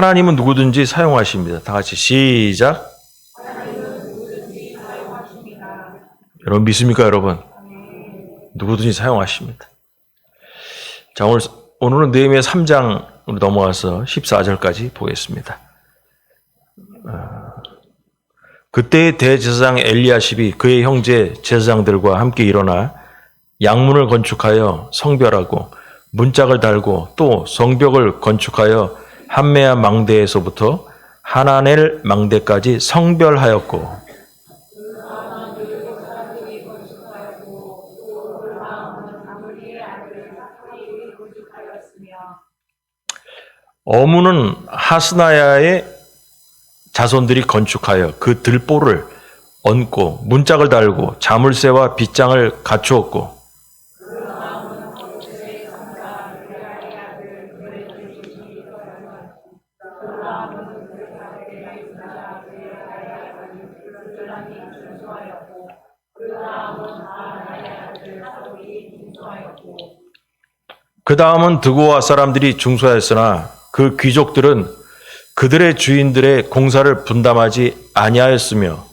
하나님은 누구든지 사용하십니다. 다 같이 시작. 여러분 믿습니까, 여러분? 누구든지 사용하십니다. 자, 오늘은 느헤미야 3장으로 넘어와서 14절까지 보겠습니다. 그때의 대제사장 엘리야십이 그의 형제 제사장들과 함께 일어나 양문을 건축하여 성별하고 문짝을 달고 또 성벽을 건축하여 함메아 망대에서부터 하나넬 망대까지 성별하였고 어무는 하스나야의 자손들이 건축하여 그 들보를 얹고 문짝을 달고 자물쇠와 빗장을 갖추었고 그 다음은 드고아 사람들이 중수하였으나 그 귀족들은 그들의 주인들의 공사를 분담하지 아니하였으며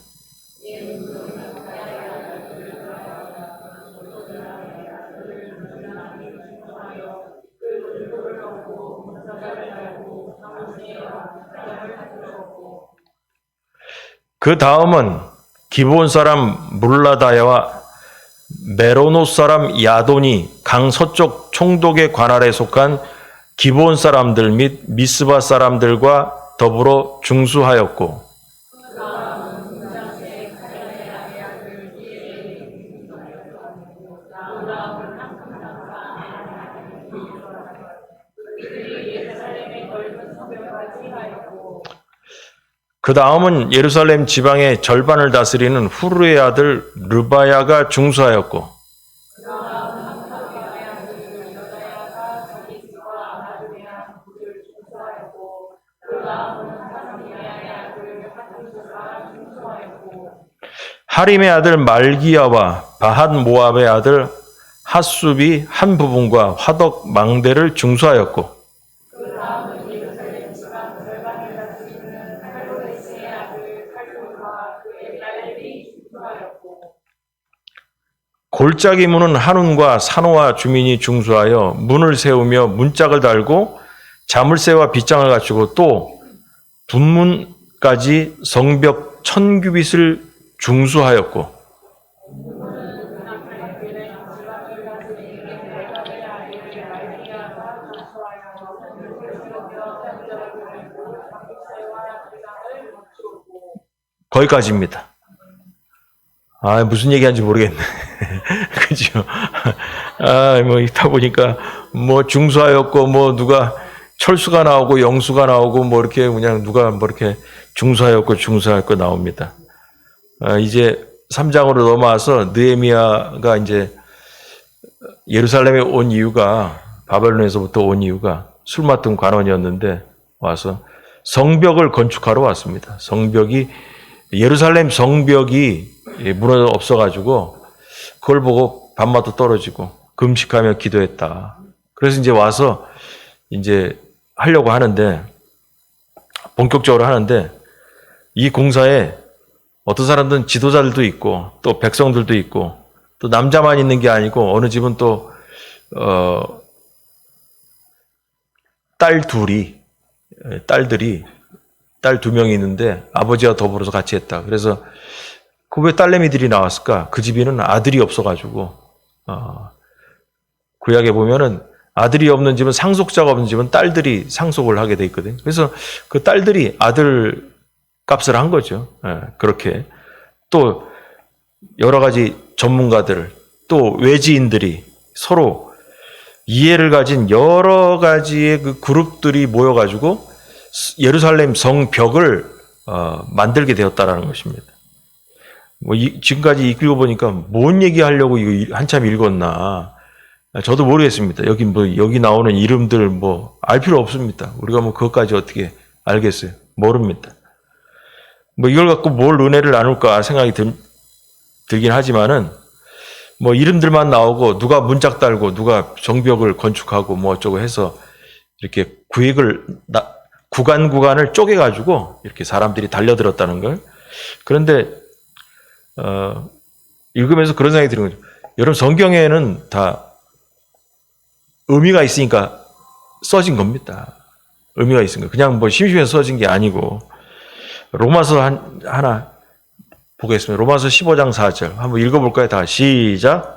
그 다음은 기브온 사람 물라다야와 메로노 사람 야돈이 강 서쪽 총독의 관할에 속한 기브온 사람들 및 미스바 사람들과 더불어 중수하였고 그 다음은 예루살렘 지방의 절반을 다스리는 후르의 아들 르바야가 중수하였고 하림의 아들 말기야와 바핫 모압의 아들 핫숲이 한 부분과 화덕 망대를 중수하였고 골짜기 문은 한운과 산호와 주민이 중수하여 문을 세우며 문짝을 달고 자물쇠와 빗장을 갖추고 또 분문까지 성벽 1000규빗을 중수하였고 거기까지입니다. 무슨 얘기하는지 모르겠네. 그죠? 있다 보니까, 중수하였고, 누가 철수가 나오고, 영수가 나오고, 이렇게 그냥 누가 이렇게 중수하였고 나옵니다. 이제 3장으로 넘어와서 느헤미야가 이제 예루살렘에 온 이유가, 바벨론에서부터 온 이유가 술 맡은 관원이었는데, 와서 성벽을 건축하러 왔습니다. 예루살렘 성벽이 무너져 없어가지고 그걸 보고 밤마다 떨어지고 금식하며 기도했다. 그래서 이제 와서 이제 하려고 하는데 본격적으로 하는데 이 공사에 어떤 사람들은 지도자들도 있고 또 백성들도 있고 또 남자만 있는 게 아니고 어느 집은 또 딸 2명이 있는데 아버지와 더불어서 같이 했다. 그래서 왜 딸내미들이 나왔을까? 그 집에는 아들이 없어가지고 구약에 보면은 아들이 없는 집은 상속자가 없는 집은 딸들이 상속을 하게 돼 있거든요. 그래서 그 딸들이 아들 값을 한 거죠. 그렇게 또 여러 가지 전문가들 또 외지인들이 서로 이해를 가진 여러 가지의 그 그룹들이 모여가지고 예루살렘 성벽을 만들게 되었다라는 것입니다. 지금까지 읽어보니까 뭔 얘기하려고 이거 한참 읽었나. 저도 모르겠습니다. 여기 나오는 이름들 알 필요 없습니다. 우리가 그것까지 어떻게 알겠어요? 모릅니다. 이걸 갖고 뭘 은혜를 나눌까 생각이 들긴 하지만은 이름들만 나오고 누가 문짝 구간을 쪼개가지고 이렇게 사람들이 달려들었다는 걸. 그런데 읽으면서 그런 생각이 드는 거죠. 여러분, 성경에는 다 의미가 있으니까 써진 겁니다. 의미가 있으니까. 그냥 뭐 심심해서 써진 게 아니고. 로마서 하나 보겠습니다. 로마서 15장 4절. 한번 읽어볼까요? 다 시작.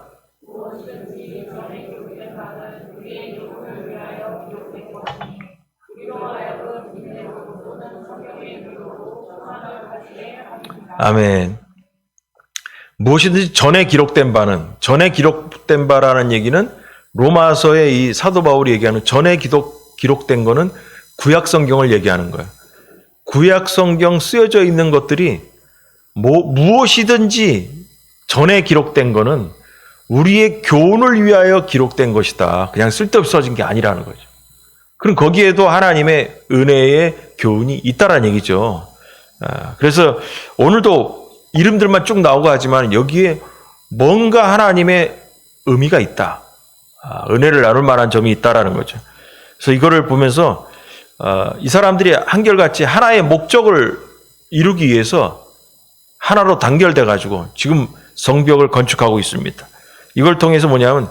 아멘. 무엇이든지 전에 기록된 바라는 얘기는 로마서의 이 사도 바울이 얘기하는 전에 기록된 거는 구약 성경을 얘기하는 거예요. 구약 성경 쓰여져 있는 것들이 무엇이든지 전에 기록된 거는 우리의 교훈을 위하여 기록된 것이다. 그냥 쓸데없이 써진 게 아니라는 거죠. 그럼 거기에도 하나님의 은혜의 교훈이 있다라는 얘기죠. 그래서 오늘도 이름들만 쭉 나오고 하지만 여기에 뭔가 하나님의 의미가 있다. 은혜를 나눌 만한 점이 있다라는 거죠. 그래서 이거를 보면서 이 사람들이 한결같이 하나의 목적을 이루기 위해서 하나로 단결돼 가지고 지금 성벽을 건축하고 있습니다. 이걸 통해서 뭐냐면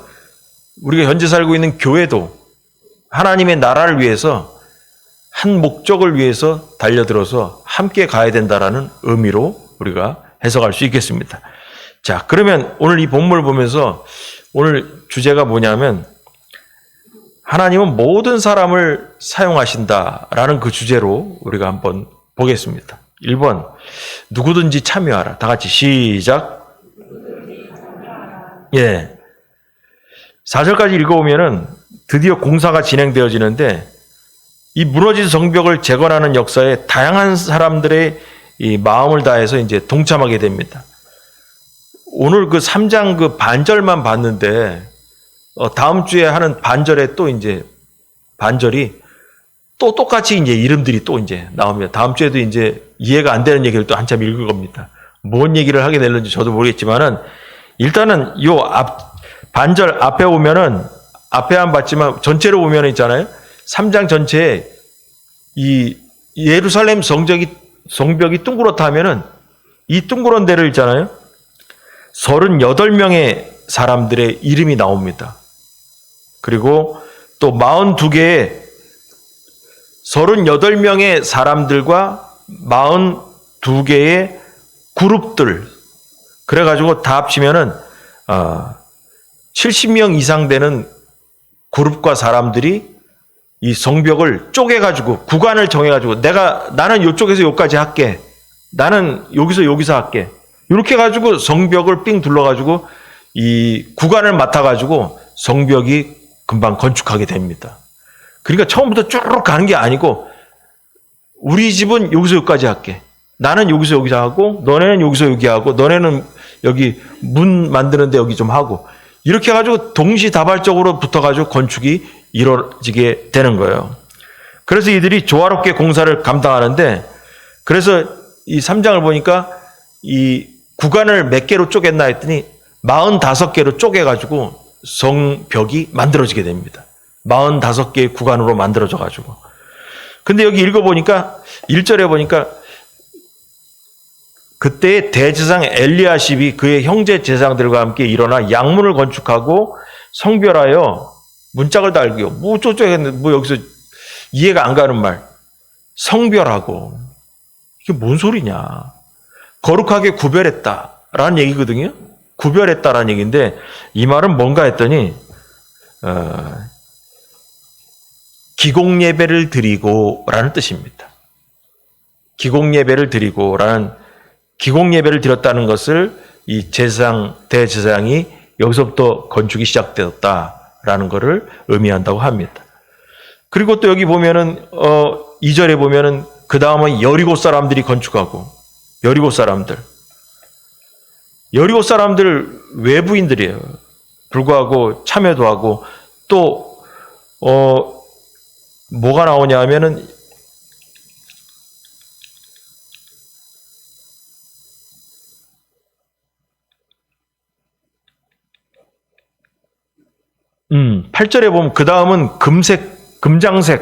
우리가 현재 살고 있는 교회도 하나님의 나라를 위해서 한 목적을 위해서 달려들어서 함께 가야 된다라는 의미로 우리가 해석할 수 있겠습니다. 자, 그러면 오늘 이 본문을 보면서 오늘 주제가 뭐냐면 하나님은 모든 사람을 사용하신다라는 그 주제로 우리가 한번 보겠습니다. 1번, 누구든지 참여하라. 다 같이 시작. 예. 4절까지 읽어보면은 드디어 공사가 진행되어지는데 이 무너진 성벽을 재건하는 역사에 다양한 사람들의 이 마음을 다해서 이제 동참하게 됩니다. 오늘 그 3장 그 반절만 봤는데 다음 주에 하는 반절에 또 이제 반절이 또 똑같이 이제 이름들이 또 이제 나옵니다. 다음 주에도 이제 이해가 안 되는 얘기를 또 한참 읽을 겁니다. 뭔 얘기를 하게 될는지 저도 모르겠지만은 일단은 요 반절 앞에 보면은 앞에만 봤지만 전체로 보면 있잖아요. 3장 전체에 이 예루살렘 성벽이 둥그렇다 하면은 이 둥그런 데를 있잖아요. 38명의 사람들의 이름이 나옵니다. 그리고 또 42개의 38명의 사람들과 42개의 그룹들, 그래가지고 다 합치면은 70명 이상 되는 그룹과 사람들이 이 성벽을 쪼개가지고 구간을 정해가지고 나는 이쪽에서 여기까지 할게. 나는 여기서 할게. 이렇게 해가지고 성벽을 삥 둘러가지고 이 구간을 맡아가지고 성벽이 금방 건축하게 됩니다. 그러니까 처음부터 쭉 가는 게 아니고 우리 집은 여기서 여기까지 할게. 나는 여기서 하고 너네는 여기서 여기 하고 너네는 여기 문 만드는데 여기 좀 하고 이렇게 해가지고 동시다발적으로 붙어가지고 건축이 이루어지게 되는 거예요. 그래서 이들이 조화롭게 공사를 감당하는데 그래서 이 3장을 보니까 이 구간을 몇 개로 쪼갰나 했더니 45개로 쪼개가지고 성벽이 만들어지게 됩니다. 45개의 구간으로 만들어져 가지고. 근데 여기 읽어보니까 1절에 보니까 그때의 대제사장 엘리야십이 그의 형제 제사장들과 함께 일어나 양문을 건축하고 성별하여 문짝을 달기요. 뭐 쪼쪼했는데 뭐 여기서 이해가 안 가는 말. 성별하고 이게 뭔 소리냐. 거룩하게 구별했다라는 얘기거든요. 구별했다라는 얘기인데 이 말은 뭔가 했더니 기공예배를 드리고라는 뜻입니다. 기공예배를 드리고라는 기공예배를 드렸다는 것을 이 대제사장이 여기서부터 건축이 시작되었다라는 것을 의미한다고 합니다. 그리고 또 여기 보면은 2절에 보면은 그 다음은 여리고 사람들이 건축하고 여리고 사람들 외부인들이에요. 불구하고 참여도 하고 또 뭐가 나오냐 하면은 음, 8절에 보면 그 다음은 금장색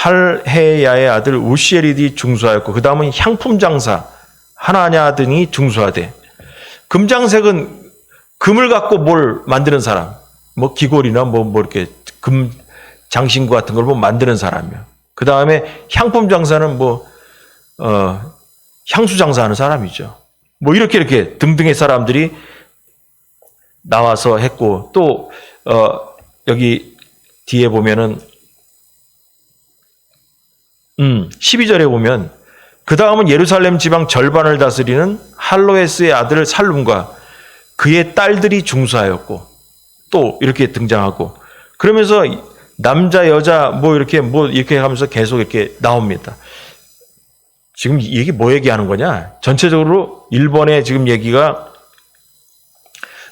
할헤야의 아들 우시엘이 중수하였고 그 다음은 향품 장사 하나냐 등이 중수하되 금장색은 금을 갖고 뭘 만드는 사람 뭐 기골이나 뭐 이렇게 금 장신구 같은 걸 뭐 만드는 사람이요. 그 다음에 향품 장사는 향수 장사하는 사람이죠. 뭐 이렇게 등등의 사람들이 나와서 했고 또 여기 뒤에 보면은 12절에 보면 그 다음은 예루살렘 지방 절반을 다스리는 할로에스의 아들 살룸과 그의 딸들이 중수하였고 또 이렇게 등장하고 그러면서 남자 여자 이렇게 하면서 계속 이렇게 나옵니다. 지금 이게 뭐 얘기하는 거냐? 전체적으로 1번의 지금 얘기가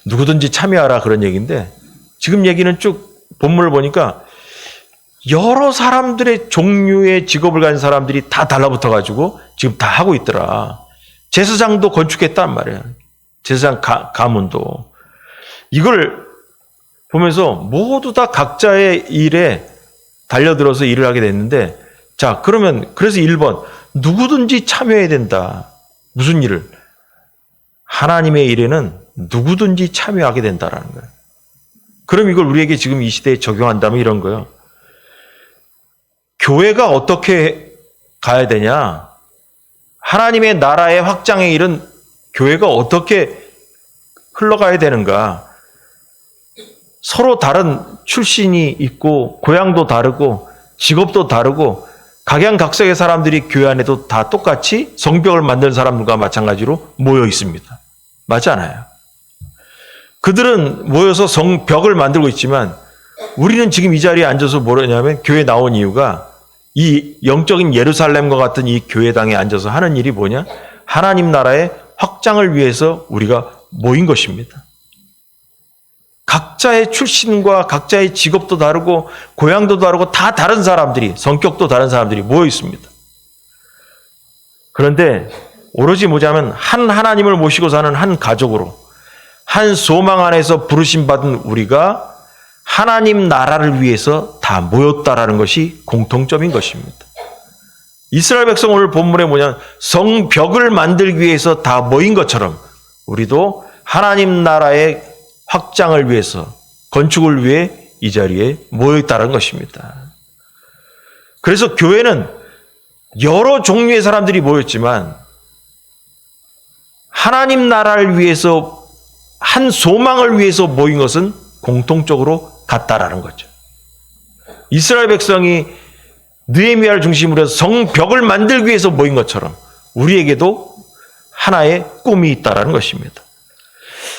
누구든지 참여하라 그런 얘기인데 지금 얘기는 쭉 본문을 보니까 여러 사람들의 종류의 직업을 가진 사람들이 다 달라붙어 가지고 지금 다 하고 있더라. 제사장도 건축했단 말이에요. 제사장 가문도. 이걸 보면서 모두 다 각자의 일에 달려들어서 일을 하게 됐는데 자, 그러면 그래서 1번 누구든지 참여해야 된다. 무슨 일을? 하나님의 일에는 누구든지 참여하게 된다라는 거예요. 그럼 이걸 우리에게 지금 이 시대에 적용한다면 이런 거예요. 교회가 어떻게 가야 되냐? 하나님의 나라의 확장의 일은 교회가 어떻게 흘러가야 되는가? 서로 다른 출신이 있고 고향도 다르고 직업도 다르고 각양각색의 사람들이 교회 안에도 다 똑같이 성벽을 만드는 사람들과 마찬가지로 모여 있습니다. 맞지 않아요? 그들은 모여서 성벽을 만들고 있지만 우리는 지금 이 자리에 앉아서 뭐냐면 교회 나온 이유가 이 영적인 예루살렘과 같은 이 교회당에 앉아서 하는 일이 뭐냐? 하나님 나라의 확장을 위해서 우리가 모인 것입니다. 각자의 출신과 각자의 직업도 다르고 고향도 다르고 다 다른 사람들이 성격도 다른 사람들이 모여 있습니다. 그런데 오로지 뭐냐면 한 하나님을 모시고 사는 한 가족으로 한 소망 안에서 부르심 받은 우리가 하나님 나라를 위해서 다 모였다라는 것이 공통점인 것입니다. 이스라엘 백성 오늘 본문에 뭐냐면 성벽을 만들기 위해서 다 모인 것처럼 우리도 하나님 나라의 확장을 위해서 건축을 위해 이 자리에 모여있다는 것입니다. 그래서 교회는 여러 종류의 사람들이 모였지만 하나님 나라를 위해서 한 소망을 위해서 모인 것은 공통적으로 같다라는 거죠. 이스라엘 백성이 느헤미야를 중심으로 해서 성벽을 만들기 위해서 모인 것처럼 우리에게도 하나의 꿈이 있다라는 것입니다.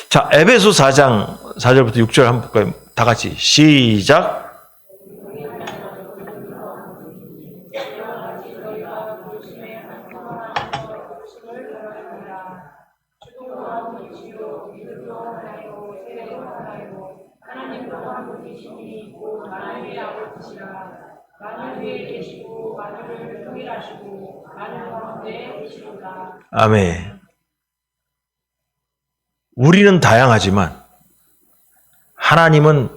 자, 에베소 4장 4절부터 6절 한번 볼까요? 다 같이 시작. 아멘. 우리는 다양하지만 하나님은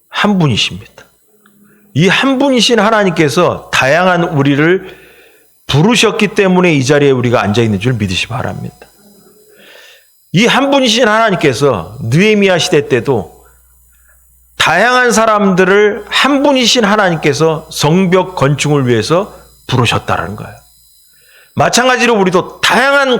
한 분이십니다. 이 한 분이신 하나님께서 다양한 우리를 부르셨기 때문에 이 자리에 우리가 앉아있는 줄 믿으시 바랍니다. 이 한 분이신 하나님께서 느헤미야 시대 때도 다양한 사람들을 한 분이신 하나님께서 성벽 건축을 위해서 부르셨다는 거예요. 마찬가지로 우리도 다양한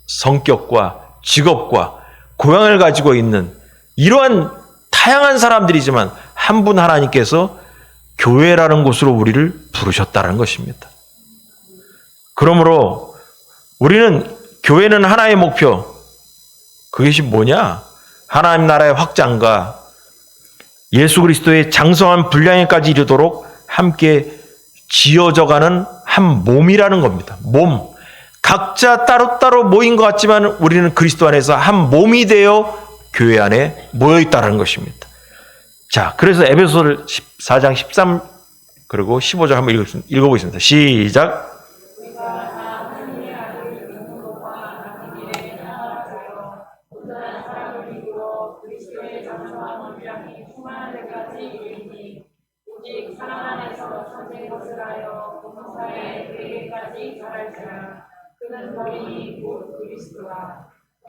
성격과 직업과 고향을 가지고 있는 이러한 다양한 사람들이지만 한 분 하나님께서 교회라는 곳으로 우리를 부르셨다는 것입니다. 그러므로 우리는 교회는 하나의 목표, 그것이 뭐냐? 하나님 나라의 확장과 예수 그리스도의 장성한 분량에까지 이르도록 함께 지어져가는 한 몸이라는 겁니다. 몸. 각자 따로따로 모인 것 같지만 우리는 그리스도 안에서 한 몸이 되어 교회 안에 모여있다는 것입니다. 자, 그래서 에베소를 4장 13 그리고 15절 한번 읽어보겠습니다. 시작.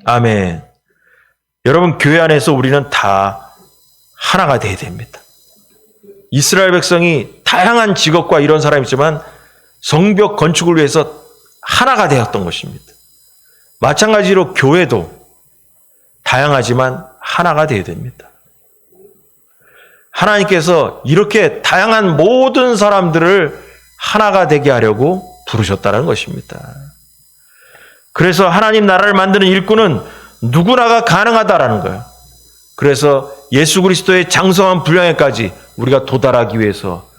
아멘. 여러분, 교회 안에서 우리는 다 하나가 돼야 됩니다. 이스라엘 백성이 다양한 직업과 이런 사람이 있지만 성벽 건축을 위해서 하나가 되었던 것입니다. 마찬가지로 교회도 다양하지만 하나가 되어야 됩니다. 하나님께서 이렇게 다양한 모든 사람들을 하나가 되게 하려고 부르셨다는 것입니다. 그래서 하나님 나라를 만드는 일꾼은 누구나가 가능하다라는 거예요. 그래서 예수 그리스도의 장성한 분량에까지 우리가 도달하기 위해서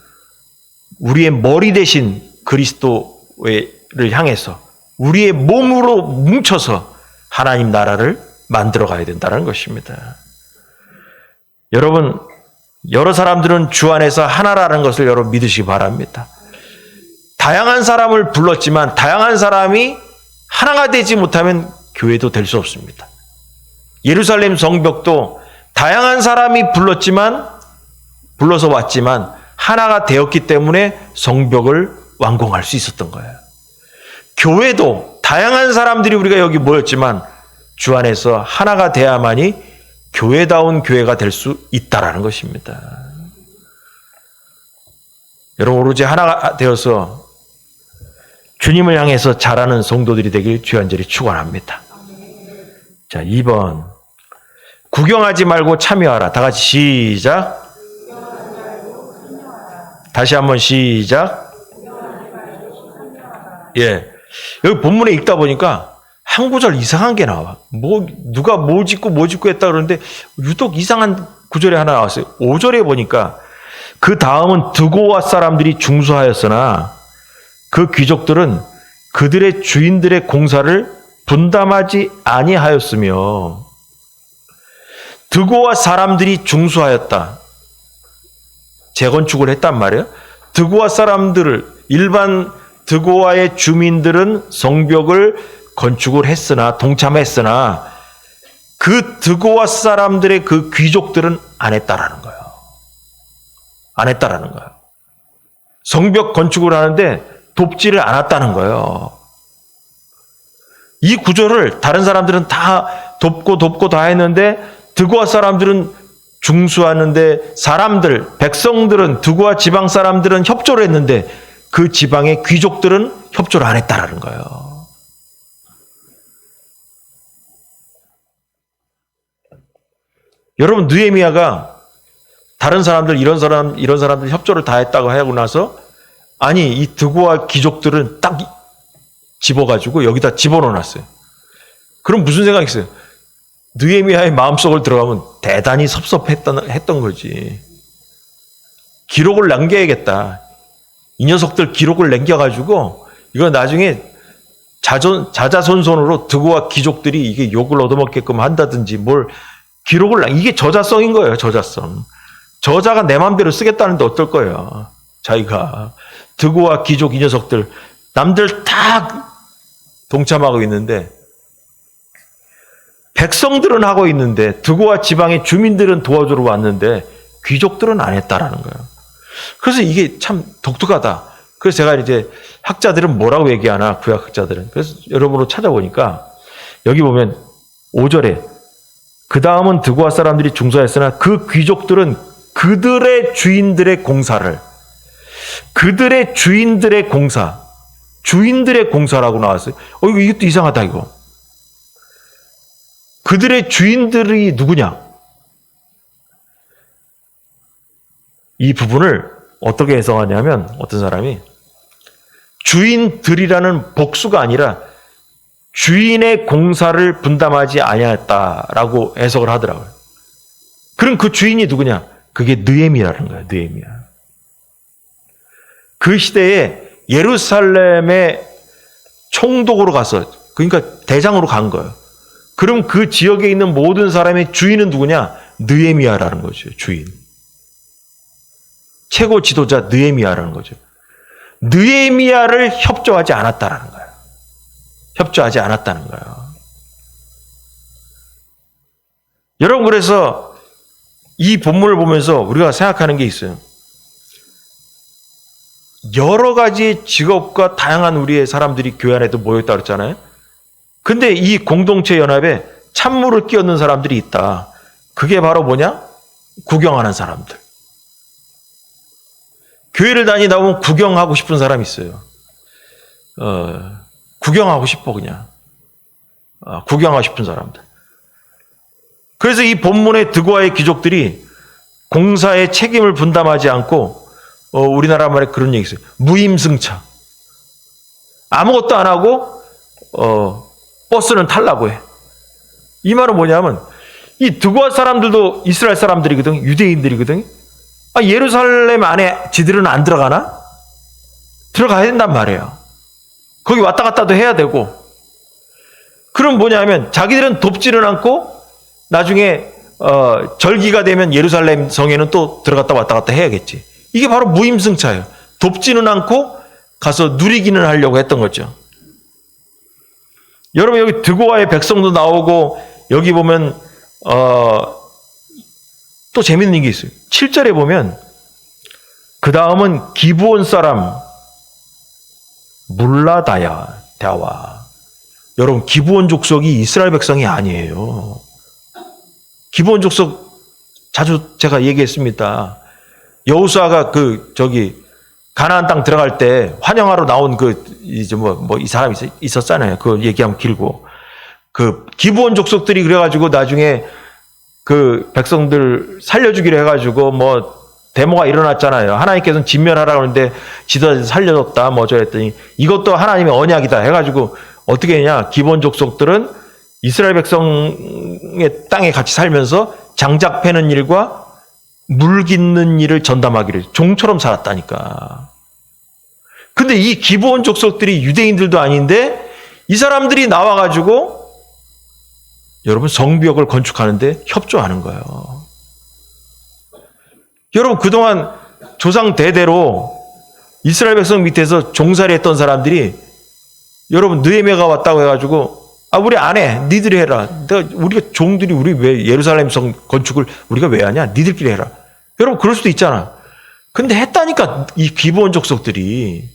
우리의 머리 대신 그리스도를 향해서 우리의 몸으로 뭉쳐서 하나님 나라를 만들어 가야 된다는 것입니다. 여러분, 여러 사람들은 주 안에서 하나라는 것을 여러분 믿으시기 바랍니다. 다양한 사람을 불렀지만 다양한 사람이 하나가 되지 못하면 교회도 될 수 없습니다. 예루살렘 성벽도 다양한 사람이 불러서 왔지만 하나가 되었기 때문에 성벽을 완공할 수 있었던 거예요. 교회도 다양한 사람들이 우리가 여기 모였지만 주 안에서 하나가 돼야만이 교회다운 교회가 될 수 있다라는 것입니다. 여러분, 오로지 하나가 되어서 주님을 향해서 자라는 성도들이 되길 주안절히 축원합니다. 자, 2번. 구경하지 말고 참여하라. 다 같이 시작. 다시 한번 시작. 예. 여기 본문에 읽다 보니까 한 구절 이상한 게 나와. 누가 뭐 짓고 했다 그러는데 유독 이상한 구절이 하나 나왔어요. 5절에 보니까 그 다음은 드고아 사람들이 중수하였으나 그 귀족들은 그들의 주인들의 공사를 분담하지 아니하였으며, 드고아 사람들이 중수하였다. 재건축을 했단 말이에요. 드고아 사람들을, 일반 드고아의 주민들은 성벽을 건축을 했으나, 동참했으나 그 드고아 사람들의 그 귀족들은 안 했다라는 거예요. 안 했다라는 거예요. 성벽 건축을 하는데 돕지를 않았다는 거예요. 이 구조를 다른 사람들은 다 돕고 다 했는데 드고아 사람들은 중수하는데 백성들은 드고아 지방 사람들은 협조를 했는데 그 지방의 귀족들은 협조를 안 했다라는 거예요. 여러분, 느헤미야가 다른 사람들 이런 사람들 협조를 다 했다고 하고 나서 아니 이 드고아 귀족들은 딱 집어가지고 여기다 집어넣어놨어요. 그럼 무슨 생각이 있어요? 느헤미야의 마음속을 들어가면 대단히 섭섭했던 거지. 기록을 남겨야겠다. 이 녀석들 기록을 남겨가지고 이거 나중에 자자손손으로 드고아 귀족들이 이게 욕을 얻어먹게끔 한다든지 뭘 이게 저자성인 거예요. 저자성. 저자가 내 마음대로 쓰겠다는데 어떨 거예요. 자기가 드고아 귀족 이 녀석들 남들 다 동참하고 있는데 백성들은 하고 있는데 드고아 지방의 주민들은 도와주러 왔는데 귀족들은 안 했다라는 거예요. 그래서 이게 참 독특하다. 그래서 제가 이제 학자들은 뭐라고 얘기하나, 구약 학자들은. 그래서 여러분으로 찾아보니까 여기 보면 5절에 그 다음은 드고아 사람들이 중수하였으나 그 귀족들은 그들의 주인들의 공사라고 나왔어요. 이것도 이상하다, 이거. 그들의 주인들이 누구냐? 이 부분을 어떻게 해석하냐면, 어떤 사람이 주인들이라는 복수가 아니라 주인의 공사를 분담하지 아니했다라고 해석을 하더라고요. 그럼 그 주인이 누구냐? 그게 느헤미야라는 거예요. 느헤미야. 그 시대에 예루살렘의 총독으로 가서, 그러니까 대장으로 간 거예요. 그럼 그 지역에 있는 모든 사람의 주인은 누구냐? 느헤미야라는 거죠. 주인. 최고 지도자 느헤미야라는 거죠. 느헤미야를 협조하지 않았다라는 거예요. 협조하지 않았다는 거예요. 여러분, 그래서 이 본문을 보면서 우리가 생각하는 게 있어요. 여러 가지 직업과 다양한 우리의 사람들이 교회 안에도 모여있다 그랬잖아요. 근데 이 공동체 연합에 찬물을 끼얹는 사람들이 있다. 그게 바로 뭐냐? 구경하는 사람들. 교회를 다니다 보면 구경하고 싶은 사람이 있어요. 구경하고 싶어 그냥. 구경하고 싶은 사람들. 그래서 이 본문의 드고아의 귀족들이 공사의 책임을 분담하지 않고 우리나라 말에 그런 얘기 있어요. 무임승차. 아무것도 안 하고 버스는 타려고 해. 이 말은 뭐냐면 이 드고아 사람들도 이스라엘 사람들이거든. 유대인들이거든. 예루살렘 안에 지들은 안 들어가나? 들어가야 된단 말이에요. 거기 왔다 갔다도 해야 되고. 그럼 뭐냐면 자기들은 돕지는 않고 나중에 절기가 되면 예루살렘 성에는 또 들어갔다 왔다 갔다 해야겠지. 이게 바로 무임승차예요. 돕지는 않고 가서 누리기는 하려고 했던 거죠. 여러분 여기 드고아의 백성도 나오고 여기 보면 또 재밌는 게 있어요. 7절에 보면 그 다음은 기브온 사람 물라다야 다와. 여러분 기브온 족속이 이스라엘 백성이 아니에요. 기브온 족속 자주 제가 얘기했습니다. 여호수아가 가나안 땅 들어갈 때 환영하러 나온 이 사람이 있었잖아요. 그 얘기하면 길고. 그 기브온 족속들이 그래가지고 나중에 그 백성들 살려주기로 해가지고 데모가 일어났잖아요. 하나님께서는 진멸하라고 하는데 지도자들 살려줬다 저랬더니 이것도 하나님의 언약이다 해가지고 어떻게 했냐. 기브온 족속들은 이스라엘 백성의 땅에 같이 살면서 장작 패는 일과 물 깃는 일을 전담하기를 종처럼 살았다니까. 근데 이 기브온 족속들이 유대인들도 아닌데 이 사람들이 나와가지고 여러분 성벽을 건축하는데 협조하는 거예요. 여러분 그동안 조상 대대로 이스라엘 백성 밑에서 종살이 했던 사람들이 여러분 느헤미야가 왔다고 해가지고 우리 안 해. 니들이 해라. 우리가 종들이 우리 왜 예루살렘 성 건축을 우리가 왜 하냐? 니들끼리 해라. 여러분 그럴 수도 있잖아. 근데 했다니까 이 기브온 족속들이.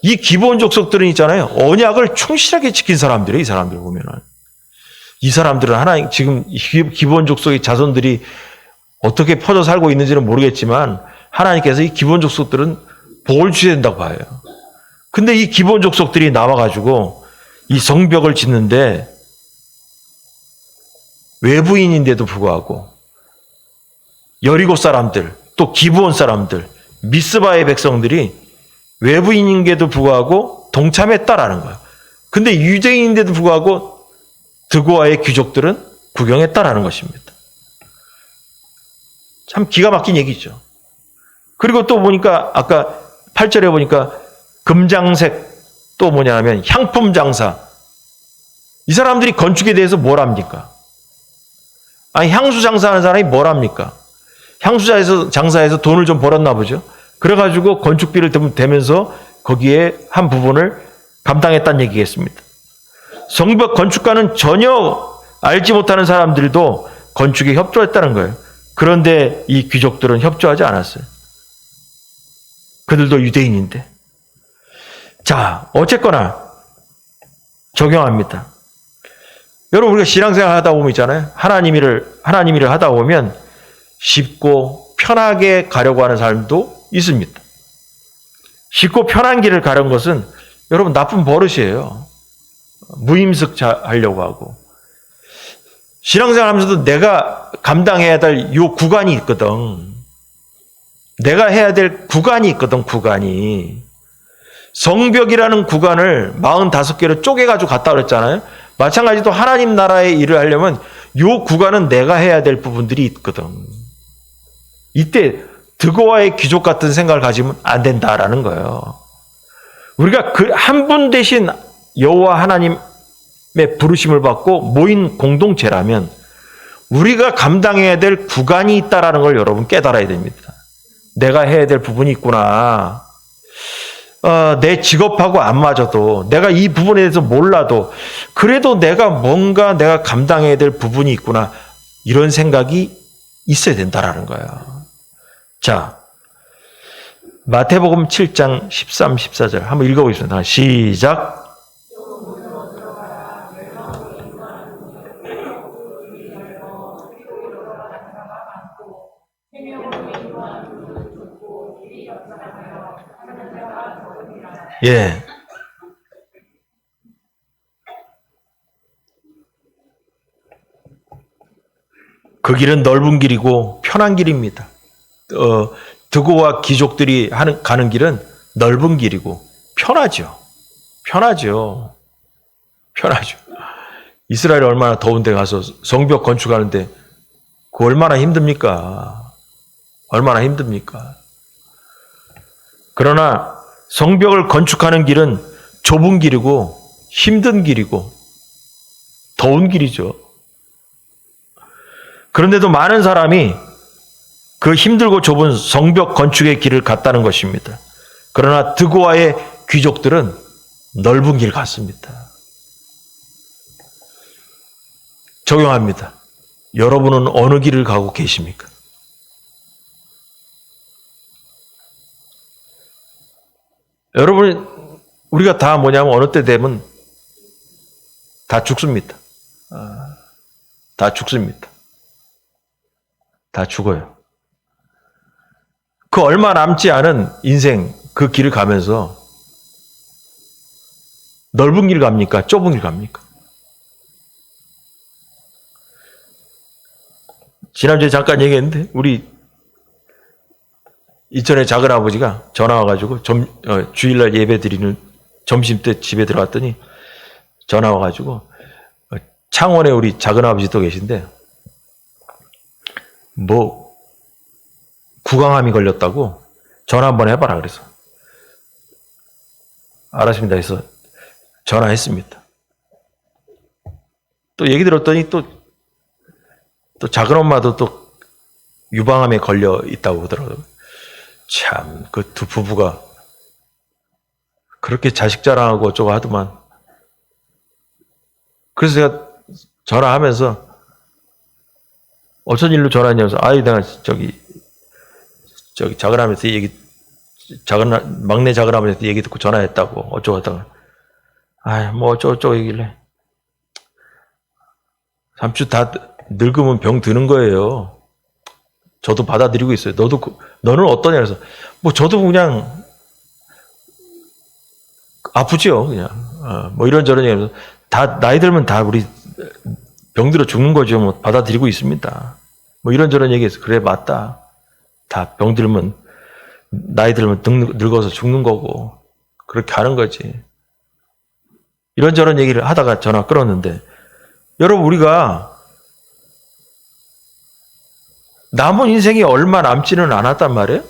이 기브온 족속들은 있잖아요. 언약을 충실하게 지킨 사람들이에요. 이 사람들 보면은. 이 사람들은 하나님 지금 기브온 족속의 자손들이 어떻게 퍼져 살고 있는지는 모르겠지만 하나님께서 이 기브온 족속들은 복을 주셔야 된다고 봐요. 근데 이 기브온 족속들이 나와가지고 이 성벽을 짓는데 외부인인데도 불구하고 여리고 사람들 또 기브온 사람들 미스바의 백성들이 외부인인데도 불구하고 동참했다라는 거예요. 근데 유대인인데도 불구하고 드고아의 귀족들은 구경했다라는 것입니다. 참 기가 막힌 얘기죠. 그리고 또 보니까 아까 8절에 보니까 금장색 또 뭐냐면 향품 장사. 이 사람들이 건축에 대해서 뭘 합니까? 향수 장사하는 사람이 뭘 합니까? 향수 장사해서 돈을 좀 벌었나 보죠. 그래가지고 건축비를 대면서 거기에 한 부분을 감당했다는 얘기겠습니다. 성벽 건축가는 전혀 알지 못하는 사람들도 건축에 협조했다는 거예요. 그런데 이 귀족들은 협조하지 않았어요. 그들도 유대인인데. 자, 어쨌거나 적용합니다. 여러분 우리가 신앙생활 하다 보면 있잖아요. 하나님 일을 하다 보면 쉽고 편하게 가려고 하는 사람도 있습니다. 쉽고 편한 길을 가려는 것은 여러분 나쁜 버릇이에요. 무임승차하려고 하고. 신앙생활 하면서도 내가 감당해야 될 요 구간이 있거든. 내가 해야 될 구간이 있거든, 구간이. 성벽이라는 구간을 45개로 쪼개가지고 갔다 그랬잖아요. 마찬가지로 하나님 나라의 일을 하려면 요 구간은 내가 해야 될 부분들이 있거든. 이때 드고아의 귀족 같은 생각을 가지면 안 된다라는 거예요. 우리가 그 한 분 대신 여호와 하나님의 부르심을 받고 모인 공동체라면 우리가 감당해야 될 구간이 있다라는 걸 여러분 깨달아야 됩니다. 내가 해야 될 부분이 있구나. 내 직업하고 안 맞아도 내가 이 부분에 대해서 몰라도 그래도 내가 감당해야 될 부분이 있구나. 이런 생각이 있어야 된다라는 거예요. 자, 마태복음 7장 13, 14절 한번 읽어보겠습니다. 시작. 예. 그 길은 넓은 길이고 편한 길입니다. 드고와 귀족들이 가는 길은 넓은 길이고 편하죠. 편하죠. 이스라엘 얼마나 더운데 가서 성벽 건축하는데 그 얼마나 힘듭니까? 그러나 성벽을 건축하는 길은 좁은 길이고 힘든 길이고 더운 길이죠. 그런데도 많은 사람이 그 힘들고 좁은 성벽 건축의 길을 갔다는 것입니다. 그러나 드고아의 귀족들은 넓은 길 갔습니다. 적용합니다. 여러분은 어느 길을 가고 계십니까? 여러분, 우리가 다 뭐냐면 어느 때 되면 다 죽습니다. 다 죽어요. 그 얼마 남지 않은 인생 그 길을 가면서 넓은 길 갑니까? 좁은 길 갑니까? 지난주에 잠깐 얘기했는데 우리 이전에 작은아버지가 전화 와가지고 주일날 예배 드리는 점심때 집에 들어갔더니 전화 와가지고 창원에 우리 작은아버지 또 계신데 뭐 구강암이 걸렸다고 전화 한번 해봐라 그래서 알았습니다 해서 전화했습니다. 또 얘기 들었더니 또 작은 엄마도 또 유방암에 걸려 있다고 그러더라고요. 참 그 두 부부가 그렇게 자식 자랑하고 어쩌고 하더만. 그래서 제가 전화하면서 어쩐 일로 전화했냐면서 내가 저기 작은아버지한테 막내 작은아버지한테 얘기 듣고 전화했다고 어쩌고 하다가 뭐 어쩌고 얘기길래 삼촌 다 늙으면 병 드는 거예요. 저도 받아들이고 있어요. 너는 어떠냐 그래서 뭐 저도 그냥 아프지요 그냥 뭐 이런저런 얘기하면서 다 나이 들면 다 우리 병들어 죽는 거죠. 뭐 받아들이고 있습니다. 뭐 이런저런 얘기해서 그래 맞다. 다 병들면 나이 들면 늙어서 죽는 거고 그렇게 하는 거지. 이런저런 얘기를 하다가 전화 끊었는데 여러분 우리가 남은 인생이 얼마 남지는 않았단 말이에요.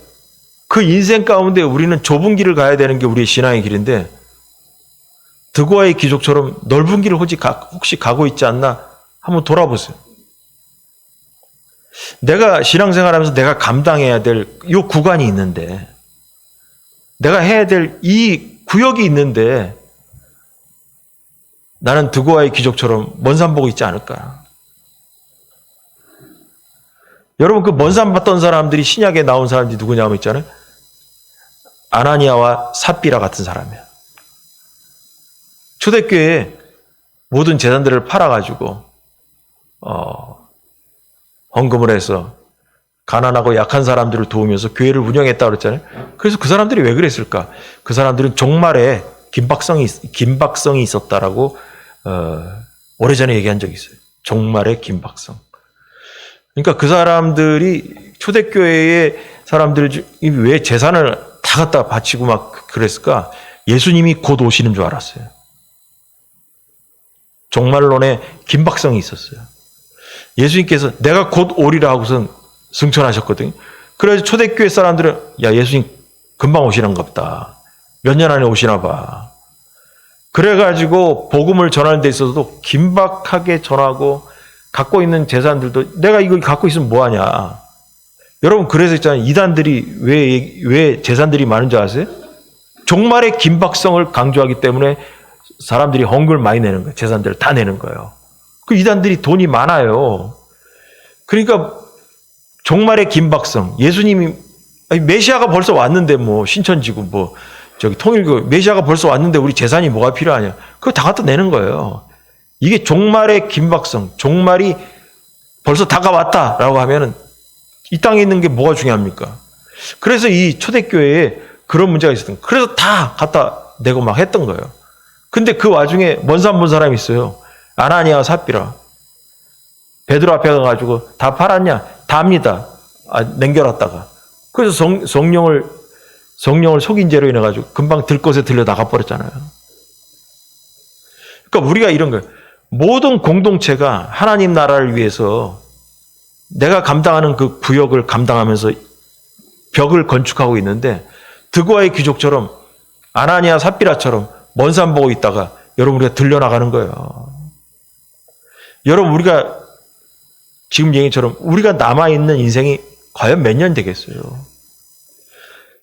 그 인생 가운데 우리는 좁은 길을 가야 되는 게 우리의 신앙의 길인데 드고아의 귀족처럼 넓은 길을 혹시 가고 있지 않나 한번 돌아보세요. 내가 신앙생활하면서 내가 감당해야 될 이 구간이 있는데 내가 해야 될 이 구역이 있는데 나는 드고아의 귀족처럼 먼 산 보고 있지 않을까? 여러분 그 먼 산 봤던 사람들이 신약에 나온 사람들이 누구냐면 있잖아요. 아나니아와 삽비라 같은 사람이야. 초대교회에 모든 재산들을 팔아가지고 헌금을 해서 가난하고 약한 사람들을 도우면서 교회를 운영했다고 그랬잖아요. 그래서 그 사람들이 왜 그랬을까? 그 사람들은 종말에 긴박성이 있었다라고 오래전에 얘기한 적이 있어요. 종말의 긴박성. 그러니까 그 사람들이 초대교회의 사람들이 왜 재산을 다 갖다 바치고 막 그랬을까? 예수님이 곧 오시는 줄 알았어요. 종말론에 긴박성이 있었어요. 예수님께서 내가 곧 오리라 하고선 승천하셨거든요. 그래서 초대교회 사람들은 예수님 금방 오시는가 보다. 몇 년 안에 오시나 봐. 그래가지고 복음을 전하는 데 있어서도 긴박하게 전하고 갖고 있는 재산들도 내가 이거 갖고 있으면 뭐하냐. 여러분 그래서 있잖아요. 이단들이 왜 재산들이 많은 줄 아세요? 종말의 긴박성을 강조하기 때문에 사람들이 헌금을 많이 내는 거예요. 재산들을 다 내는 거예요. 그 이단들이 돈이 많아요. 그러니까 종말의 긴박성, 예수님이 아니, 메시아가 벌써 왔는데 뭐 신천지고 뭐 저기 통일교 메시아가 벌써 왔는데 우리 재산이 뭐가 필요하냐? 그거 다 갖다 내는 거예요. 이게 종말의 긴박성, 종말이 벌써 다가왔다라고 하면은 이 땅에 있는 게 뭐가 중요합니까? 그래서 이 초대교회에 그런 문제가 있었던 거예요. 그래서 다 갖다 내고 막 했던 거예요. 근데 그 와중에 먼 산 본 사람이 있어요. 아나니아와 삽비라. 베드로 앞에 가가지고 다 팔았냐? 답니다. 남겨놨다가. 그래서 성령을 속인 죄로 인해가지고 금방 들것에 들려 나가버렸잖아요. 그러니까 우리가 이런 거예요. 모든 공동체가 하나님 나라를 위해서 내가 감당하는 그 구역을 감당하면서 벽을 건축하고 있는데 드고아의 귀족처럼 아나니아 삽비라처럼 먼 산 보고 있다가 여러분 우리가 들려나가는 거예요. 여러분 우리가 지금 얘기처럼 우리가 남아있는 인생이 과연 몇 년 되겠어요?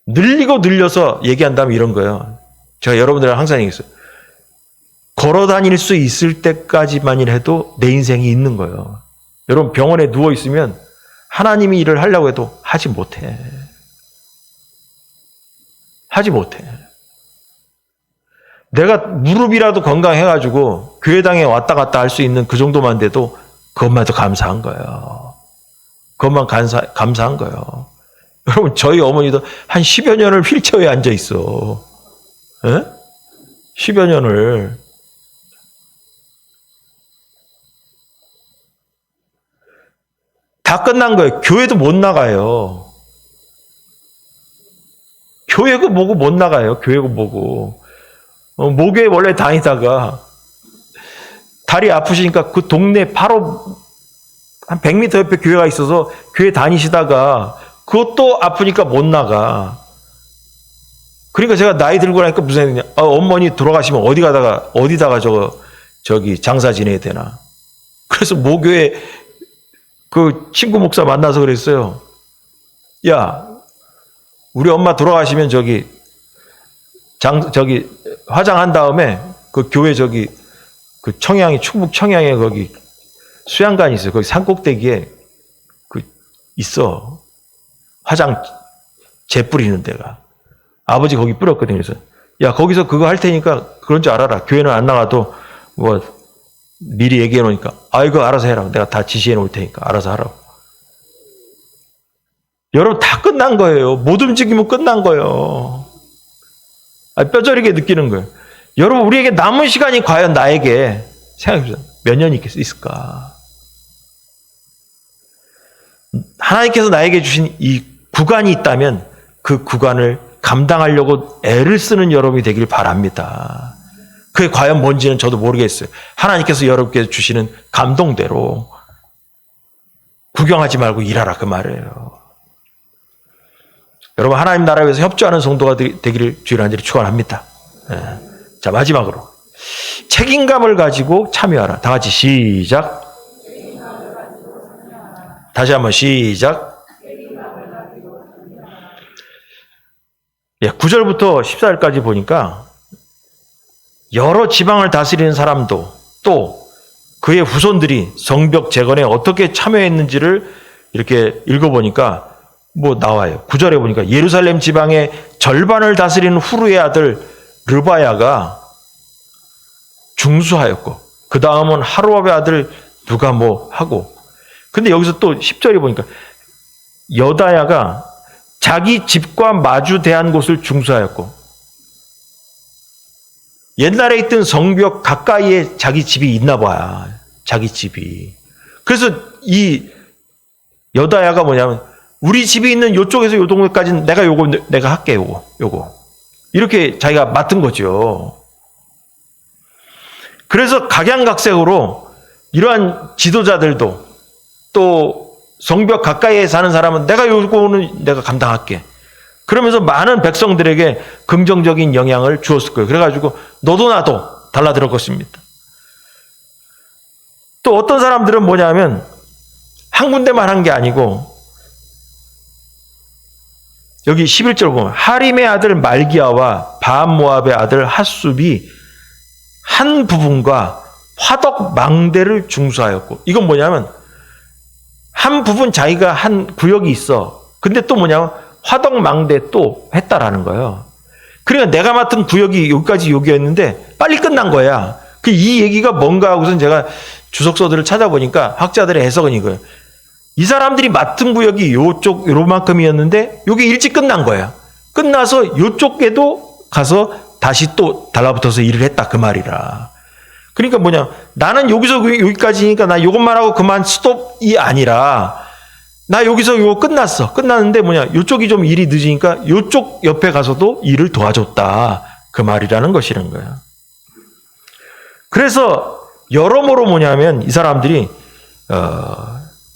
늘리고 늘려서 얘기한다면 이런 거예요. 제가 여러분들랑 항상 얘기했어요. 걸어 다닐 수 있을 때까지만이 해도 내 인생이 있는 거예요. 여러분 병원에 누워있으면 하나님이 일을 하려고 해도 하지 못해. 하지 못해. 내가 무릎이라도 건강해가지고 교회당에 왔다 갔다 할 수 있는 그 정도만 돼도 그것만 더 감사한 거예요. 그것만 감사한 거예요. 여러분 저희 어머니도 한 10여 년을 휠체어에 앉아 있어. 에? 10여 년을. 다 끝난 거예요. 교회도 못 나가요. 교회고 뭐고 못 나가요. 교회고 뭐고. 모교에 원래 다니다가 다리 아프시니까 그 동네 바로 한 100m 옆에 교회가 있어서 교회 다니시다가 그것도 아프니까 못 나가. 그러니까 제가 나이 들고 나니까 무슨 얘기냐. 어머니 돌아가시면 어디다가 저기 장사 지내야 되나. 그래서 모교에 그 친구 목사 만나서 그랬어요. 야, 우리 엄마 돌아가시면 저기 화장한 다음에 그 교회 그 충북 청양에 거기 수양관이 있어요. 거기 산꼭대기에 있어. 화장 재 뿌리는 데가. 아버지 거기 뿌렸거든요. 그래서 야, 거기서 그거 할 테니까 그런 줄 알아라. 교회는 안 나가도 뭐 미리 얘기해 놓으니까 이거 알아서 해라. 내가 다 지시해 놓을 테니까 알아서 하라고. 여러분 다 끝난 거예요. 못 움직이면 끝난 거예요. 뼈저리게 느끼는 거예요. 여러분 우리에게 남은 시간이 과연 나에게 생각해보세요. 몇 년이 있을까? 하나님께서 나에게 주신 이 구간이 있다면 그 구간을 감당하려고 애를 쓰는 여러분이 되길 바랍니다. 그게 과연 뭔지는 저도 모르겠어요. 하나님께서 여러분께 주시는 감동대로 구경하지 말고 일하라 그 말이에요. 여러분 하나님 나라에 위해서 협조하는 성도가 되기를 주일 한절히 축원합니다. 자 마지막으로 책임감을 가지고 참여하라. 다 같이 시작. 다시 한번 시작. 9절부터 14절까지 보니까 여러 지방을 다스리는 사람도 또 그의 후손들이 성벽 재건에 어떻게 참여했는지를 이렇게 읽어보니까 뭐 나와요. 9절에 보니까 예루살렘 지방의 절반을 다스리는 후르의 아들 르바야가 중수하였고 그 다음은 하루압의 아들 누가 뭐 하고 근데 여기서 또 10절에 보니까 여다야가 자기 집과 마주대한 곳을 중수하였고 옛날에 있던 성벽 가까이에 자기 집이 있나 봐요. 자기 집이. 그래서 이 여다야가 뭐냐면 우리 집이 있는 요쪽에서 요 동네까지는 내가 할게 요거. 이렇게 자기가 맡은 거죠. 그래서 각양각색으로 이러한 지도자들도 또 성벽 가까이에 사는 사람은 요거는 내가 감당할게. 그러면서 많은 백성들에게 긍정적인 영향을 주었을 거예요. 그래가지고 너도 나도 달라들 것입니다. 또 어떤 사람들은 뭐냐면 한 군데만 한 게 아니고 여기 11절 보면 하림의 아들 말기야와 바암모압의 아들 핫숲이 한 부분과 화덕 망대를 중수하였고 이건 뭐냐면 한 부분 자기가 한 구역이 있어. 근데 또 뭐냐면 화덕망대 또 했다라는 거예요. 그러니까 내가 맡은 구역이 여기까지 여기였는데 빨리 끝난 거야. 이 얘기가 뭔가 하고선 제가 주석서들을 찾아보니까 학자들의 해석은 이거예요. 이 사람들이 맡은 구역이 요만큼이었는데 요게 일찍 끝난 거야. 끝나서 요쪽에도 가서 다시 또 달라붙어서 일을 했다 그 말이라. 그러니까 뭐냐, 나는 여기서 여기까지니까 나 요것만 하고 그만 스톱이 아니라 나 여기서 요거 끝났어. 끝났는데 뭐냐, 요쪽이 좀 일이 늦으니까 요쪽 옆에 가서도 일을 도와줬다 그 말이라는 것이란 거야. 그래서 여러모로 뭐냐면 이 사람들이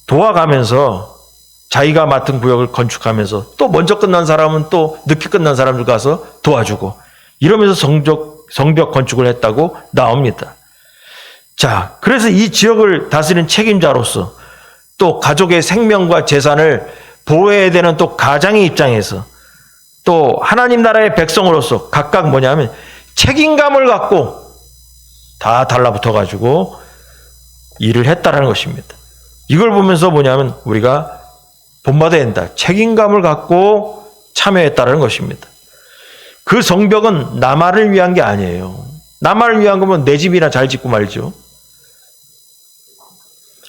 도와가면서 자기가 맡은 구역을 건축하면서 또 먼저 끝난 사람은 또 늦게 끝난 사람들 가서 도와주고 이러면서 성벽 건축을 했다고 나옵니다. 자, 그래서 이 지역을 다스리는 책임자로서 또 가족의 생명과 재산을 보호해야 되는 또 가장의 입장에서 또 하나님 나라의 백성으로서 각각 뭐냐면 책임감을 갖고 다 달라붙어 가지고 일을 했다라는 것입니다. 이걸 보면서 뭐냐면 우리가 본받아야 된다. 책임감을 갖고 참여했다라는 것입니다. 그 성벽은 나만을 위한 게 아니에요. 나만을 위한 거면 내 집이나 잘 짓고 말죠.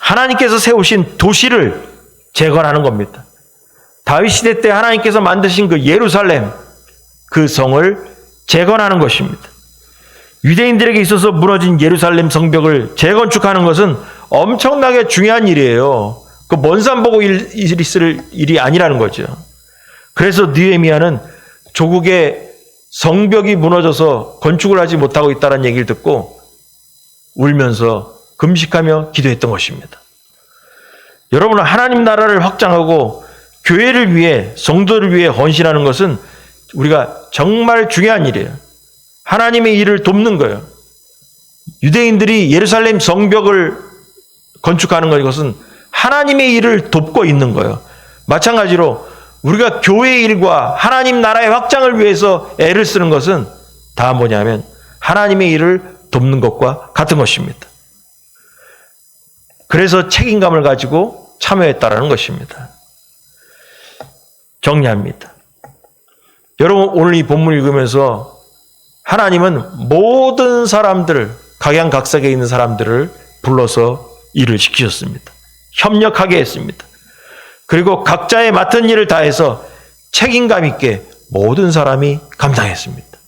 하나님께서 세우신 도시를 재건하는 겁니다. 다윗 시대 때 하나님께서 만드신 그 예루살렘, 그 성을 재건하는 것입니다. 유대인들에게 있어서 무너진 예루살렘 성벽을 재건축하는 것은 엄청나게 중요한 일이에요. 그 먼 산 보고 있을 일이 아니라는 거죠. 그래서 느헤미야는 조국의 성벽이 무너져서 건축을 하지 못하고 있다는 얘기를 듣고 울면서 금식하며 기도했던 것입니다. 여러분, 하나님 나라를 확장하고 교회를 위해, 성도를 위해 헌신하는 것은 우리가 정말 중요한 일이에요. 하나님의 일을 돕는 거예요. 유대인들이 예루살렘 성벽을 건축하는 것은 하나님의 일을 돕고 있는 거예요. 마찬가지로 우리가 교회의 일과 하나님 나라의 확장을 위해서 애를 쓰는 것은 다 뭐냐면 하나님의 일을 돕는 것과 같은 것입니다. 그래서 책임감을 가지고 참여했다라는 것입니다. 정리합니다. 여러분, 오늘 이 본문을 읽으면서 하나님은 모든 사람들, 각양각색에 있는 사람들을 불러서 일을 시키셨습니다. 협력하게 했습니다. 그리고 각자의 맡은 일을 다해서 책임감 있게 모든 사람이 감당했습니다.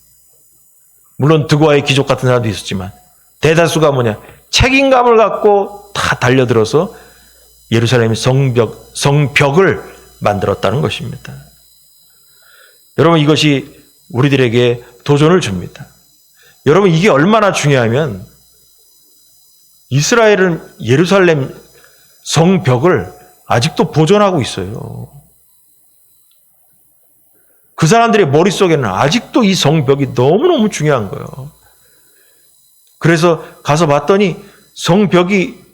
물론 드고아의 귀족 같은 사람도 있었지만 대다수가 뭐냐, 책임감을 갖고 다 달려들어서 예루살렘 성벽을 만들었다는 것입니다. 여러분, 이것이 우리들에게 도전을 줍니다. 여러분, 이게 얼마나 중요하면 이스라엘은 예루살렘 성벽을 아직도 보존하고 있어요. 그 사람들의 머릿속에는 아직도 이 성벽이 너무너무 중요한 거예요. 그래서 가서 봤더니 성벽이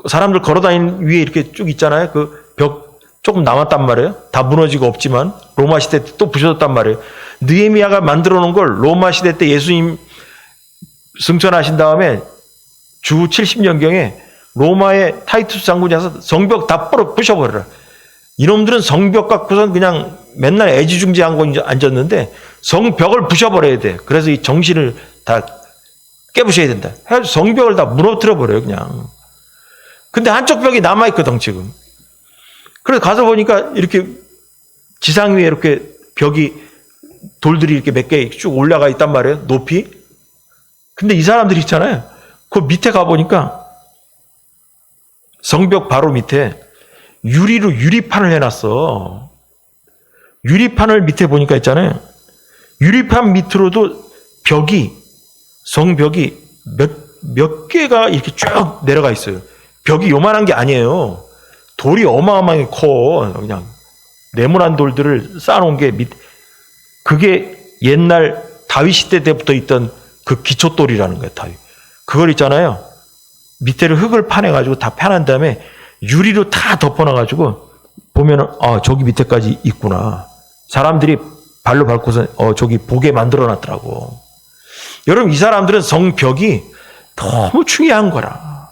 사람들 걸어다니는 위에 이렇게 쭉 있잖아요. 그 벽 조금 남았단 말이에요. 다 무너지고 없지만 로마 시대 때 또 부셔졌단 말이에요. 느헤미야가 만들어 놓은 걸 로마 시대 때 예수님 승천하신 다음에 주 70년경에 로마의 타이투스 장군이 와서 성벽 다 부셔버려라. 이놈들은 성벽 갖고선 그냥 맨날 애지중지하고 앉았는데 성벽을 부셔버려야 돼. 그래서 이 정신을 다 깨부셔야 된다. 해가지고 성벽을 다 무너뜨려버려요, 그냥. 근데 한쪽 벽이 남아있거든, 지금. 그래서 가서 보니까 이렇게 지상 위에 이렇게 벽이 돌들이 이렇게 몇 개 쭉 올라가 있단 말이에요, 높이. 근데 이 사람들이 있잖아요. 그 밑에 가보니까 성벽 바로 밑에 유리로 유리판을 해놨어. 유리판을 밑에 보니까 있잖아요. 유리판 밑으로도 성벽이 몇 개가 이렇게 쭉 내려가 있어요. 벽이 요만한 게 아니에요. 돌이 어마어마하게 커. 그냥 네모난 돌들을 쌓아놓은 게 그게 옛날 다윗 시대 때부터 있던 그 기초돌이라는 거예요, 다윗. 그걸 있잖아요. 밑에를 흙을 파내가지고 다 파낸 다음에 유리로 다 덮어놔가지고 보면은, 저기 밑에까지 있구나. 사람들이 발로 밟고서, 저기 보게 만들어 놨더라고. 여러분, 이 사람들은 성벽이 너무 중요한 거라.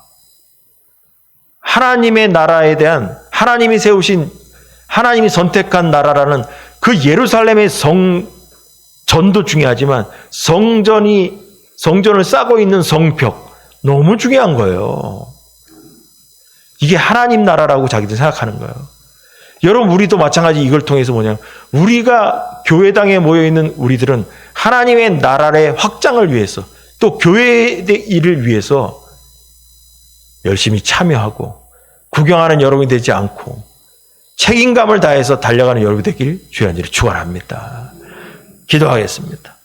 하나님의 나라에 대한, 하나님이 세우신, 하나님이 선택한 나라라는 그 예루살렘의 전도 중요하지만 성전을 싸고 있는 성벽 너무 중요한 거예요. 이게 하나님 나라라고 자기들 생각하는 거예요. 여러분 우리도 마찬가지 이걸 통해서 뭐냐면 우리가 교회당에 모여있는 우리들은 하나님의 나라의 확장을 위해서 또 교회의 일을 위해서 열심히 참여하고 구경하는 여러분이 되지 않고 책임감을 다해서 달려가는 여러분이 되길 주의 이름으로 축원합니다. 기도하겠습니다.